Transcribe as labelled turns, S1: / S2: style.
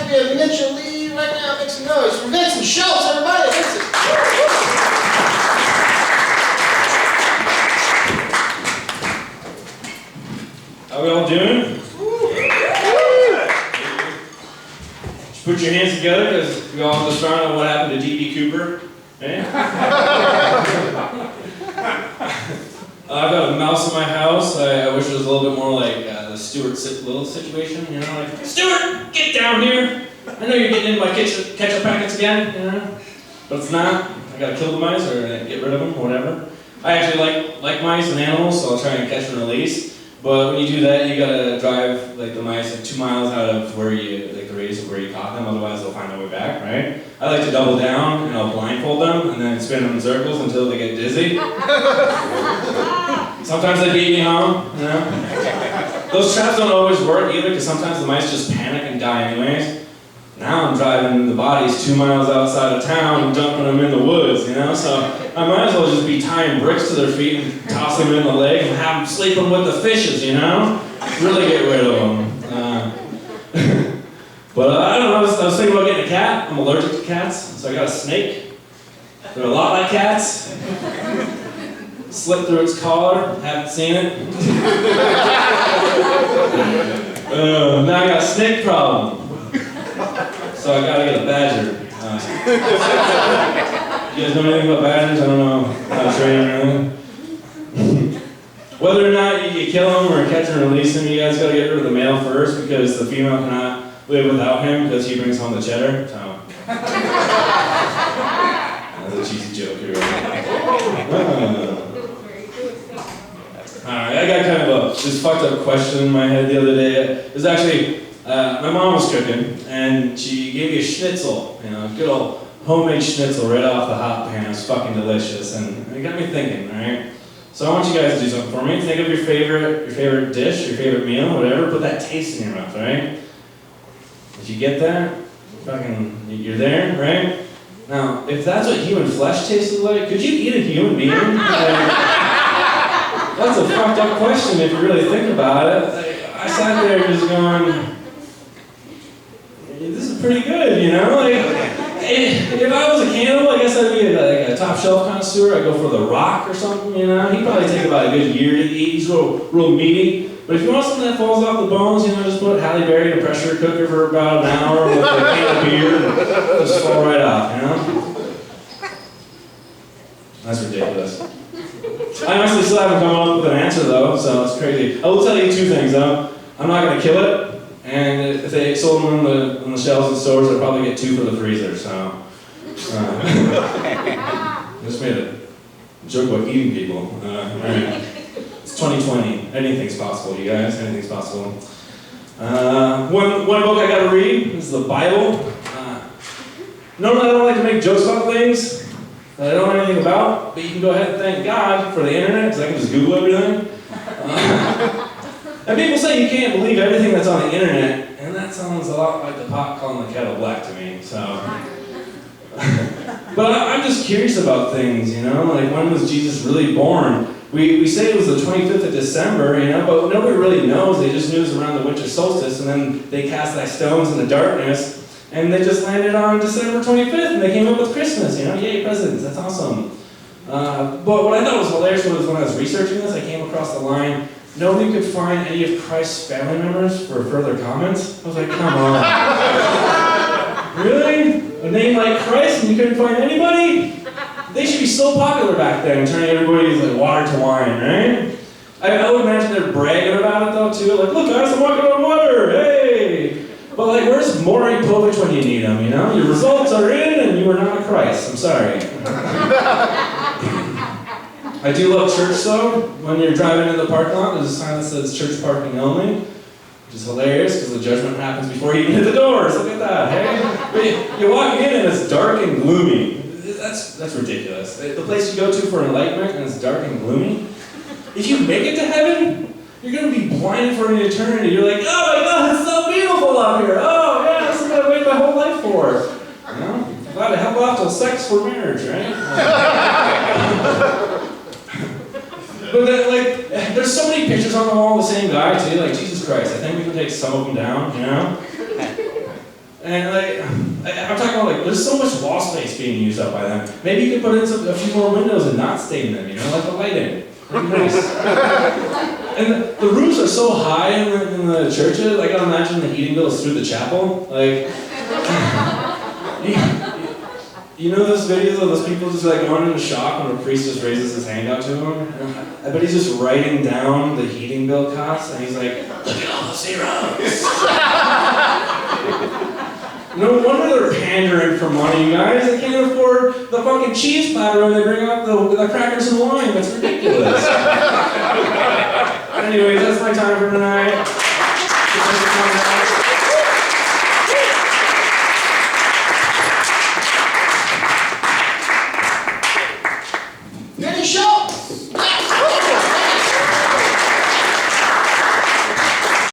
S1: to be a Mitchell Lee right now. Make some noise for Vincent Schultz, everybody. Vincent.
S2: How we all doing? Just put your hands together because we all just found out what happened to D.B. Cooper. Eh? I've got a mouse in my house. I wish it was a little bit more like the Stuart Little situation, you know, like, Stuart, get down here. I know you're getting into my ketchup packets again, you know, but it's not. I gotta kill the mice or get rid of them, or whatever. I actually like mice and animals, so I'll try and catch and release. But when you do that, you gotta drive like the mice like 2 miles out of where you, like the radius of where you caught them, otherwise they'll find their way back, right? I like to double down and I'll blindfold them and then spin them in circles until they get dizzy. Sometimes they beat me home, you know? Those traps don't always work either because sometimes the mice just panic and die anyways. Now I'm driving the bodies 2 miles outside of town and dumping them in the woods, you know? So I might as well just be tying bricks to their feet and tossing them in the lake and have them sleeping with the fishes, you know? Really get rid of them. But I don't know, I was thinking about getting a cat. I'm allergic to cats, so I got a snake. They're a lot like cats. Slipped through its collar, haven't seen it. Now I got a snake problem. So I gotta get a badger. You guys know anything about badgers? I don't know how to train or anything. Whether or not you kill them or catch and release them, you guys gotta get rid of the male first because the female cannot live without him because he brings home the cheddar. So. That's a cheesy joke here. Alright, I got kind of this fucked up question in my head the other day. It was actually, my mom was cooking, and she gave me a schnitzel, you know, good old homemade schnitzel right off the hot pan. It was fucking delicious, and it got me thinking, alright? So I want you guys to do something for me. Think of your favorite dish, your favorite meal, whatever, put that taste in your mouth, alright? Did you get that? Fucking, you're there, right? Now, if that's what human flesh tasted like, could you eat a human being? That's a fucked up question if you really think about it. I sat there just going, this is pretty good, you know? Like, if I was a cannibal, I guess I'd be like a top shelf connoisseur. I'd go for The Rock or something, you know? He'd probably take about a good year to eat. He's real meaty. But if you want something that falls off the bones, you know, just put Halle Berry in a pressure cooker for about an hour with a can of beer and just fall right off, you know? That's ridiculous. I honestly still haven't come up with an answer though, so it's crazy. I will tell you two things though. I'm not going to kill it, and if they sold them on the shelves in stores, I'd probably get 2 for the freezer, so. I just made a joke about eating people. Right. It's 2020. Anything's possible, you guys. Anything's possible. One book I gotta read is the Bible. Normally I don't like to make jokes about things that I don't know anything about, but you can go ahead and thank God for the internet, because I can just Google everything. And people say you can't believe everything that's on the internet, and that sounds a lot like the pot calling the kettle black to me, so. But I'm just curious about things, you know, like when was Jesus really born? We say it was the 25th of December, you know, but nobody really knows. They just knew it was around the winter solstice, and then they cast like stones in the darkness, and they just landed on December 25th, and they came up with Christmas, you know, yay, presidents, that's awesome. But what I thought was hilarious was when I was researching this, I came across the line, nobody could find any of Christ's family members for further comments. I was like, come on. Really? A name like Christ and you couldn't find anybody? They should be so popular back then, turning everybody's like water to wine, right? I would imagine they're bragging about it though too, like, look guys, I'm walking on water, hey! But like, where's Maury Povich when you need him, you know? Your results are in and you are not a Christ, I'm sorry. I do love church though. When you're driving in the parking lot, there's a sign that says church parking only, which is hilarious because the judgment happens before you even hit the doors. Look at that, hey? But you walk in and it's dark and gloomy. That's ridiculous. The place you go to for enlightenment and it's dark and gloomy. If you make it to heaven, you're going to be blinded for an eternity. You're like, oh my God, it's so beautiful up here. Oh yeah, this is what I waited my whole life for. You know? I'm glad to held off till sex for marriage, right? But then, like, there's so many pictures on the wall of the same guy too, like Jesus Christ. I think we can take some of them down, you know? And I'm talking about like, there's so much wall space being used up by them. Maybe you could put in a few more windows and not stain them, like the lighting. That'd be nice. And the roofs are so high in the churches, I can imagine the heating bill is through the chapel. Like, you know those videos of those people just like going into shock when a priest just raises his hand out to him? I bet he's just writing down the heating bill costs, and he's like, look at all those zeros. No wonder they're pandering for money, you guys. They can't afford the fucking cheese platter when they bring out the crackers and wine. That's ridiculous. Anyways, that's my time for tonight.